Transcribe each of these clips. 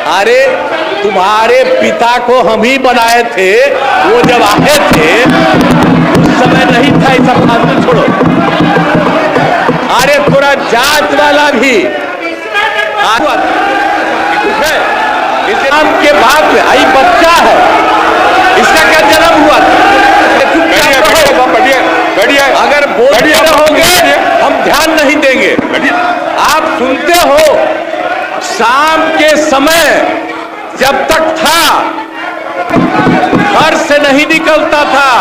अरे तुम्हारे पिता को हम ही बनाए थे, वो जब आए थे उस समय नहीं था। ये सब फालतू छोड़ो। अरे थोड़ा जात वाला भी इस्लाम के बाद में आई बच्चा है, इसका क्या जन्म हुआ था? अगर बोलते रहोगे हम ध्यान नहीं देंगे। आप सुनते हो, शाम के समय जब तक था घर से नहीं निकलता था,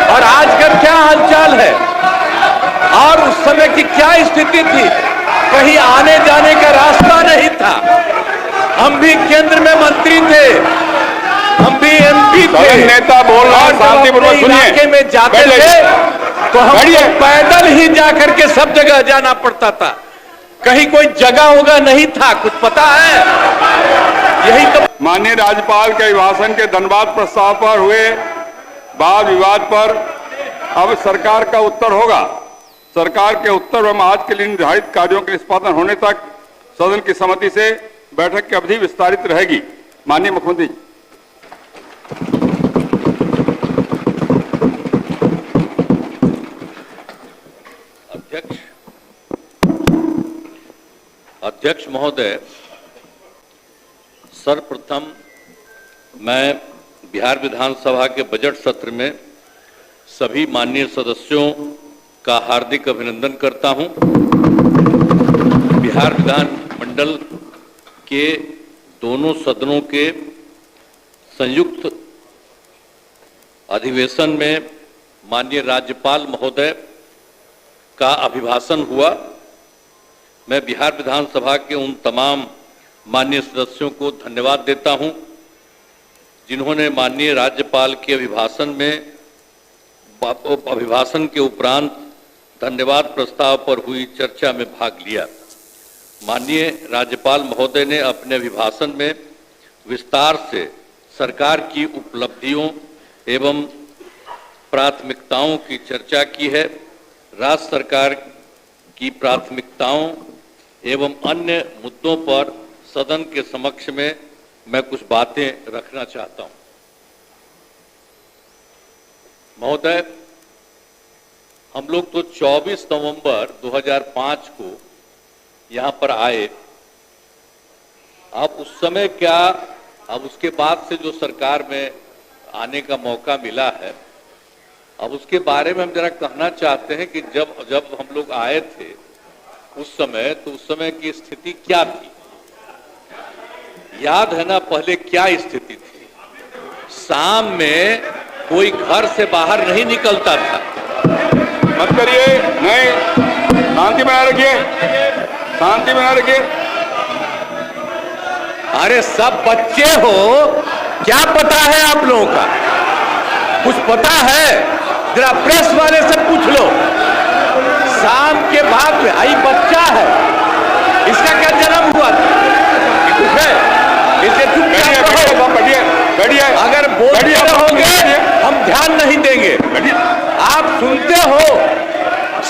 और आजकल क्या हालचाल है, और उस समय की क्या स्थिति थी, कहीं आने जाने का रास्ता नहीं था। हम भी केंद्र में मंत्री थे, हम भी एमपी थे, नेता बोल रहा है, शांतिपूर्वक सुनिए। इलाके में जाते थे तो हम पैदल ही जाकर के सब जगह जाना पड़ता था। कहीं कोई जगह होगा नहीं था, कुछ पता है? यही तो। माननीय राज्यपाल के अभिभाषण के धन्यवाद प्रस्ताव पर हुए वाद विवाद पर अब सरकार का उत्तर होगा। सरकार के उत्तर एवं आज के लिए निर्धारित कार्यों के निष्पादन होने तक सदन की सहमति से बैठक की अवधि विस्तारित रहेगी। माननीय मुख्यमंत्री जी। अध्यक्ष महोदय, सर्वप्रथम मैं बिहार विधानसभा के बजट सत्र में सभी माननीय सदस्यों का हार्दिक अभिनंदन करता हूं। बिहार विधानमंडल के दोनों सदनों के संयुक्त अधिवेशन में माननीय राज्यपाल महोदय का अभिभाषण हुआ। मैं बिहार विधानसभा के उन तमाम माननीय सदस्यों को धन्यवाद देता हूं जिन्होंने माननीय राज्यपाल के अभिभाषण के उपरांत धन्यवाद प्रस्ताव पर हुई चर्चा में भाग लिया। माननीय राज्यपाल महोदय ने अपने अभिभाषण में विस्तार से सरकार की उपलब्धियों एवं प्राथमिकताओं की चर्चा की है। राज्य सरकार की प्राथमिकताओं एवं अन्य मुद्दों पर सदन के समक्ष में मैं कुछ बातें रखना चाहता हूं। महोदय, हम लोग तो 24 नवंबर 2005 को यहां पर आए। अब उस समय क्या, अब उसके बाद से जो सरकार में आने का मौका मिला है, अब उसके बारे में हम जरा कहना चाहते हैं कि जब हम लोग आए थे उस समय, तो उस समय की स्थिति क्या थी? याद है ना पहले क्या स्थिति थी? शाम में कोई घर से बाहर नहीं निकलता था। मत करिए, नहीं, शांति बनाए रखिए, शांति बनाए रखिए। अरे सब बच्चे हो, क्या पता है आप लोगों का? कुछ पता है? जरा प्रेस वाले से पूछ लो। शाम के बाद में आई बच्चा है, इसका क्या जन्म हुआ था? इसे चुपचाप रहो। अगर बोलते रहोगे हम ध्यान नहीं देंगे। आप सुनते हो,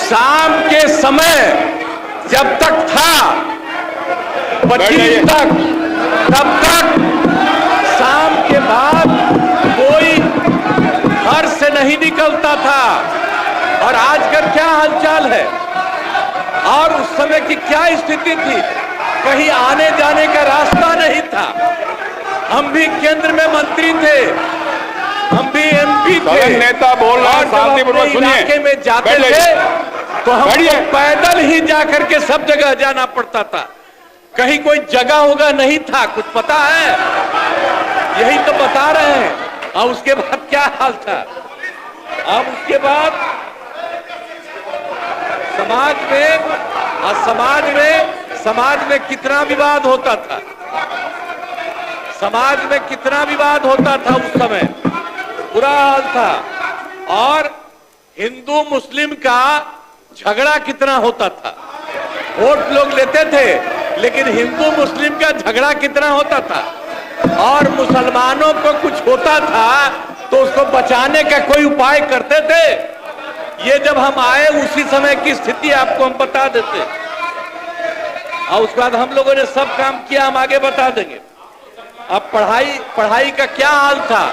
शाम के समय जब तक था 25 तक, तब तक शाम के बाद कोई घर से नहीं निकलता था। और आजकल क्या हालचाल है, और उस समय की क्या स्थिति थी, कहीं आने जाने का रास्ता नहीं था। हम भी केंद्र में मंत्री थे, हम भी एमपी थे। नेता बोल रहा है, शांतिपूर्वक सुनिए। इलाके में जाते थे तो हम पैदल ही जाकर के सब जगह जाना पड़ता था। कहीं कोई जगह होगा नहीं था, कुछ पता है? यही तो बता रहे हैं। और उसके बाद क्या हाल था? अब उसके बाद समाज में कितना विवाद होता था, समाज में कितना विवाद होता था उस समय, बुरा हाल था। और हिंदू मुस्लिम का झगड़ा कितना होता था। वोट लोग लेते थे, लेकिन हिंदू मुस्लिम का झगड़ा कितना होता था। और मुसलमानों को कुछ होता था तो उसको बचाने का कोई उपाय करते थे। ये जब हम आए उसी समय की स्थिति आपको हम बता देते, और उसके बाद हम लोगों ने सब काम किया, हम आगे बता देंगे। अब पढ़ाई का क्या हाल था?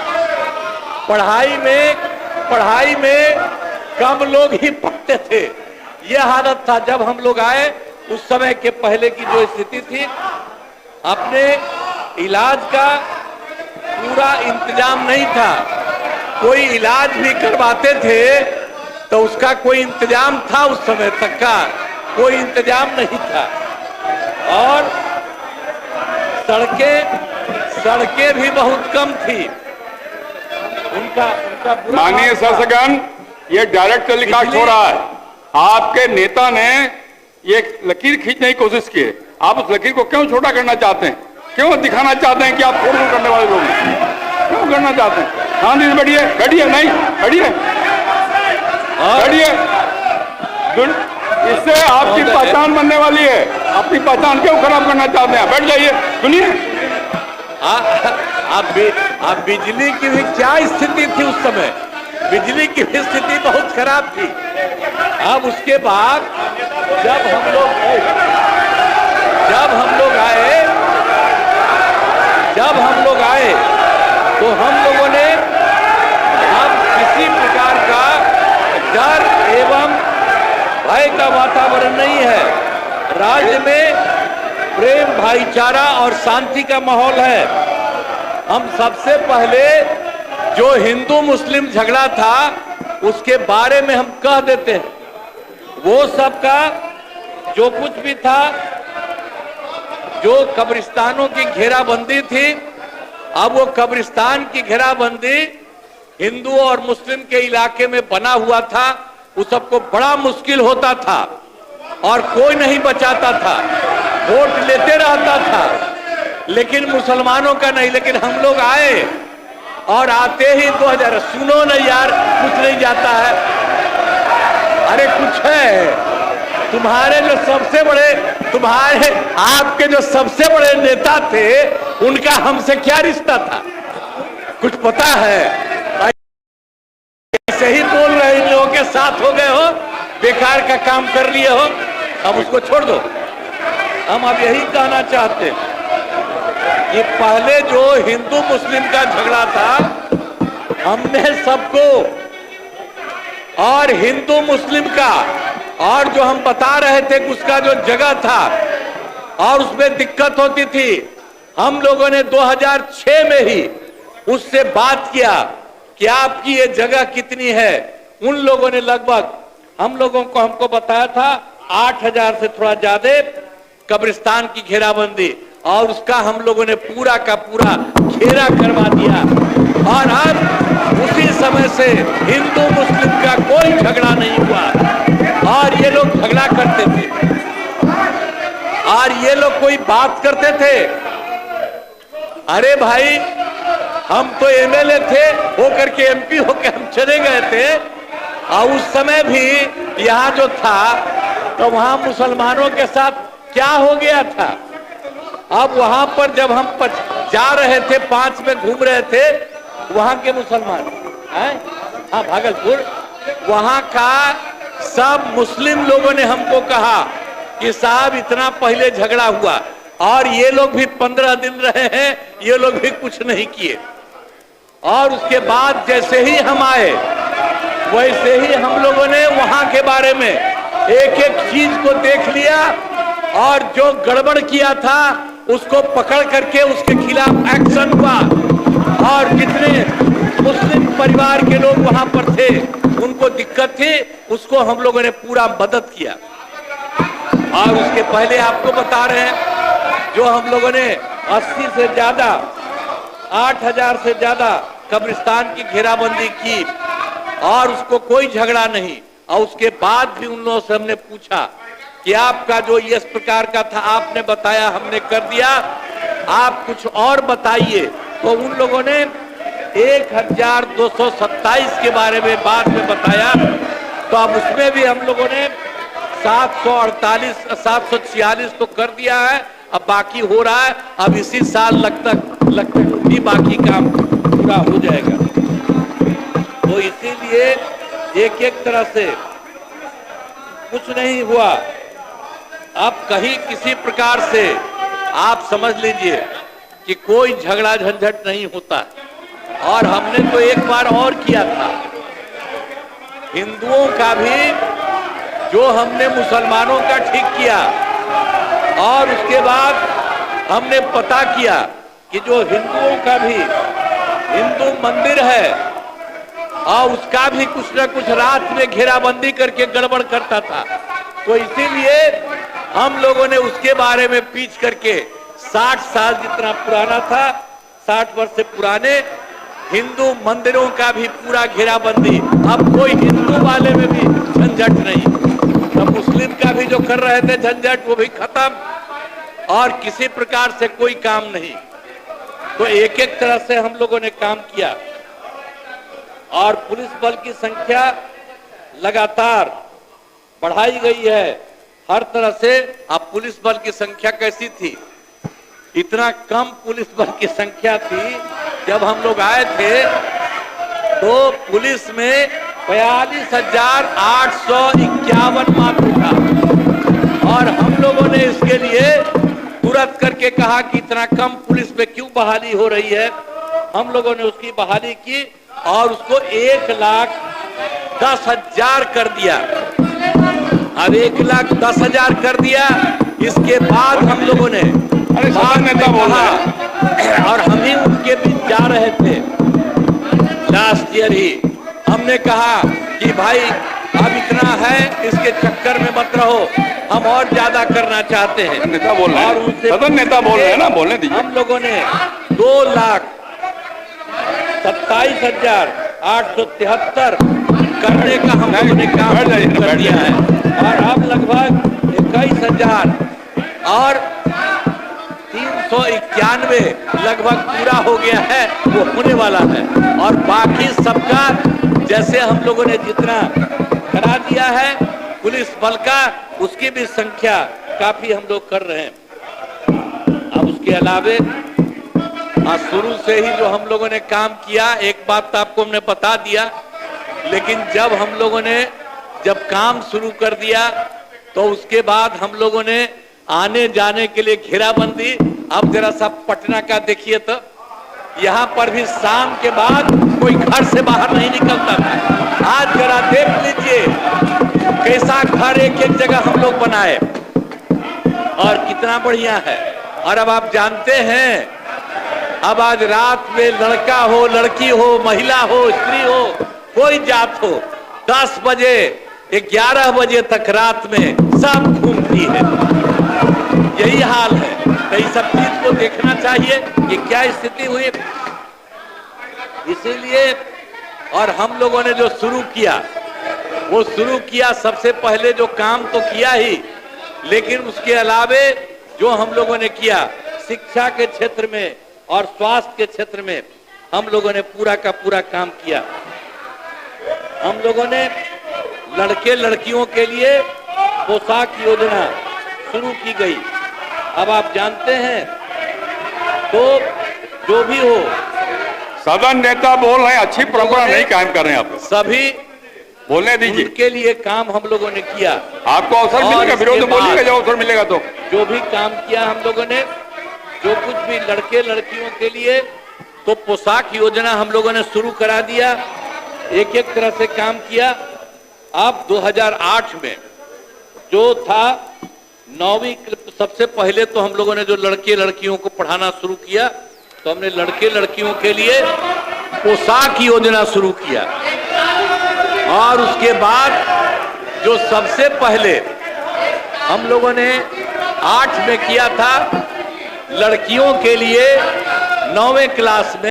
पढ़ाई में कम लोग ही पढ़ते थे। यह हालत था जब हम लोग आए। उस समय के पहले की जो स्थिति थी, अपने इलाज का पूरा इंतजाम नहीं था। कोई इलाज भी करवाते थे तो उसका कोई इंतजाम था? उस समय तक का कोई इंतजाम नहीं था। और सड़कें भी बहुत कम थी। उनका माननीय शासकगण, ये डायरेक्ट टेलीकास्ट हो रहा है। आपके नेता ने ये लकीर खींचने की कोशिश की है। आप उस लकीर को क्यों छोटा करना चाहते हैं? क्यों दिखाना चाहते हैं कि आप फोड़ करने वाले लोग हैं? क्यों करना चाहते हैं? हाँ दीदी, बैठिए नहीं बैठिए। इससे आपकी पहचान बनने वाली है। अपनी पहचान क्यों खराब करना चाहते हैं? बैठ जाइए, सुनिए। आप बिजली की भी क्या स्थिति थी उस समय? बिजली की भी स्थिति बहुत खराब थी। अब उसके बाद जब हम लोग आए तो हम लोगों ने अब किसी प्रकार का डर एवं भय का वातावरण नहीं है। राज्य में प्रेम, भाईचारा और शांति का माहौल है। हम सबसे पहले जो हिंदू मुस्लिम झगड़ा था उसके बारे में हम कह देते हैं। वो सबका जो कुछ भी था, जो कब्रिस्तानों की घेराबंदी थी, अब वो कब्रिस्तान की घेराबंदी हिंदू और मुस्लिम के इलाके में बना हुआ था। उस सबको बड़ा मुश्किल होता था और कोई नहीं बचाता था, वोट लेते रहता था, लेकिन मुसलमानों का नहीं। लेकिन हम लोग आए और आते ही 2000, सुनो ना यार, कुछ नहीं जाता है। अरे कुछ है। आपके जो सबसे बड़े नेता थे, उनका हमसे क्या रिश्ता था? कुछ पता है? ऐसे ही बोल रहे, इन लोगों के साथ हो गए हो, बेकार का काम कर लिए हो, अब उसको छोड़ दो। हम अब यही कहना चाहते हैं कि पहले जो हिंदू मुस्लिम का झगड़ा था, हमने सबको, और हिंदू मुस्लिम का, और जो हम बता रहे थे कि उसका जो जगह था और उसमें दिक्कत होती थी, हम लोगों ने 2006 में ही उससे बात किया कि आपकी ये जगह कितनी है। उन लोगों ने लगभग हमको बताया था 8000 से थोड़ा ज्यादा कब्रिस्तान की घेराबंदी, और उसका हम लोगों ने पूरा का पूरा घेरा करवा दिया। और अब उसी समय से हिंदू मुस्लिम का कोई झगड़ा नहीं हुआ। और ये लोग झगड़ा करते थे और ये लोग कोई बात करते थे। अरे भाई, हम तो एमएलए थे, होकर के एमपी होकर हम चले गए थे। और उस समय भी यहाँ जो था तो वहां मुसलमानों के साथ क्या हो गया था। अब वहां पर जब हम जा रहे थे, 5 में घूम रहे थे, वहां के मुसलमान, हाँ भागलपुर, वहां का सब मुस्लिम लोगों ने हमको कहा कि साहब इतना पहले झगड़ा हुआ और ये लोग भी 15 दिन रहे हैं, ये लोग भी कुछ नहीं किए। और उसके बाद जैसे ही हम आए, वैसे ही हम लोगों ने वहां के बारे में एक एक चीज को देख लिया और जो गड़बड़ किया था उसको पकड़ करके उसके खिलाफ एक्शन हुआ। और जितने मुस्लिम परिवार के लोग वहां पर थे, उनको दिक्कत थी, उसको हम लोगों ने पूरा मदद किया। और उसके पहले आपको बता रहे हैं, जो हम लोगों ने 80 से ज्यादा, 8000 से ज्यादा कब्रिस्तान की घेराबंदी की और उसको कोई झगड़ा नहीं। और उसके बाद भी उन लोगों से हमने पूछा कि आपका जो इस प्रकार का था, आपने बताया, हमने कर दिया, आप कुछ और बताइए। तो उन लोगों ने 1227 के बारे में बाद में बताया। तो अब उसमें भी हम लोगों ने 748, 746 तो कर दिया है, अब बाकी हो रहा है। अब इसी साल लगता ही बाकी काम पूरा हो जाएगा। तो इसीलिए एक एक तरह से कुछ नहीं हुआ। अब कहीं किसी प्रकार से आप समझ लीजिए कि कोई झगड़ा झंझट नहीं होता है। और हमने तो एक बार और किया था, हिंदुओं का भी जो हमने मुसलमानों का ठीक किया, और उसके बाद हमने पता किया कि जो हिंदुओं का भी हिंदू मंदिर है और उसका भी कुछ न कुछ रात में घेराबंदी करके गड़बड़ करता था, तो इसीलिए हम लोगों ने उसके बारे में पीछ करके 60 साल जितना पुराना था, 60 वर्ष से पुराने हिंदू मंदिरों का भी पूरा घेराबंदी। अब कोई हिंदू वाले में भी झंझट नहीं, तो मुस्लिम का भी जो कर रहे थे झंझट वो भी खत्म, और किसी प्रकार से कोई काम नहीं। तो एक एक तरह से हम लोगों ने काम किया, और पुलिस बल की संख्या लगातार बढ़ाई गई है हर तरह से। अब पुलिस बल की संख्या कैसी थी, इतना कम पुलिस बल की संख्या थी, जब हम लोग आए थे तो पुलिस में 42,851 मात्र था, और हम लोगों ने इसके लिए तुरंत करके कहा कि इतना कम पुलिस में क्यों बहाली हो रही है। हम लोगों ने उसकी बहाली की और उसको 1,10,000 कर दिया। अब 1,10,000 कर दिया, इसके बाद हम लोगों ने और हम ही उनके बीच जा रहे थे लास्ट ईयर ही, हमने कहा कि भाई अब इतना है, इसके चक्कर में मत रहो, हम और ज्यादा करना चाहते हैं। नेता बोल रहे हैं, और उनसे सदन नेता बोल रहे हैं ना, बोलने दीजिए। हम लोगों ने 2,27,873 करने का हम लोगों ने काम कर दिया है, और अब लगभग 21,000 और 391 लगभग पूरा हो गया है, वो होने वाला है। और बाकी सबका जैसे हम लोगों ने जितना करा दिया है पुलिस बल का, उसकी भी संख्या काफी हम लोग कर रहे हैं। अब उसके अलावे शुरू से ही जो हम लोगों ने काम किया, एक बात तो आपको हमने बता दिया, लेकिन जब हम लोगों ने काम शुरू कर दिया तो उसके बाद हम लोगों ने आने जाने के लिए घेराबंदी। अब जरा सा पटना का देखिए तो यहाँ पर भी शाम के बाद कोई घर से बाहर नहीं निकलता था। आज जरा देख लीजिए कैसा घर एक एक जगह हम लोग बनाए, और कितना बढ़िया है। और अब आप जानते हैं, अब आज रात में लड़का हो, लड़की हो, महिला हो, स्त्री हो, कोई जात हो, 10 बजे 11 बजे तक रात में सब घूमती है। यही हाल है, तो इस सब चीज को देखना चाहिए कि क्या स्थिति हुई। इसीलिए और हम लोगों ने जो शुरू किया, वो शुरू किया सबसे पहले जो काम तो किया ही, लेकिन उसके अलावे जो हम लोगों ने किया शिक्षा के क्षेत्र में और स्वास्थ्य के क्षेत्र में हम लोगों ने पूरा का पूरा काम किया। हम लोगों ने लड़के लड़कियों के लिए पोशाक योजना शुरू की गई। अब आप जानते हैं, तो जो भी हो, सदन नेता बोल रहे हैं, अच्छी परंपरा नहीं कायम कर रहे हैं आप। सभी बोलने दीजिए। उनके लिए काम हम लोगों ने किया। आपको अवसर मिलेगा, विरोध बोलिएगा जब अवसर मिलेगा तो। जो भी काम किया हम लोगों ने, जो कुछ भी लड़के लड़कियों के लिए, तो पोशाक योजना हम लोगों ने शुरू करा दिया, एक एक तरह से काम किया। अब 2008 में जो था 9वीं, सबसे पहले तो हम लोगों ने जो लड़के लड़कियों को पढ़ाना शुरू किया, तो हमने लड़के लड़कियों के लिए पोशाक योजना शुरू किया। और उसके बाद जो सबसे पहले हम लोगों ने 8 में किया था, लड़कियों के लिए 9वें क्लास में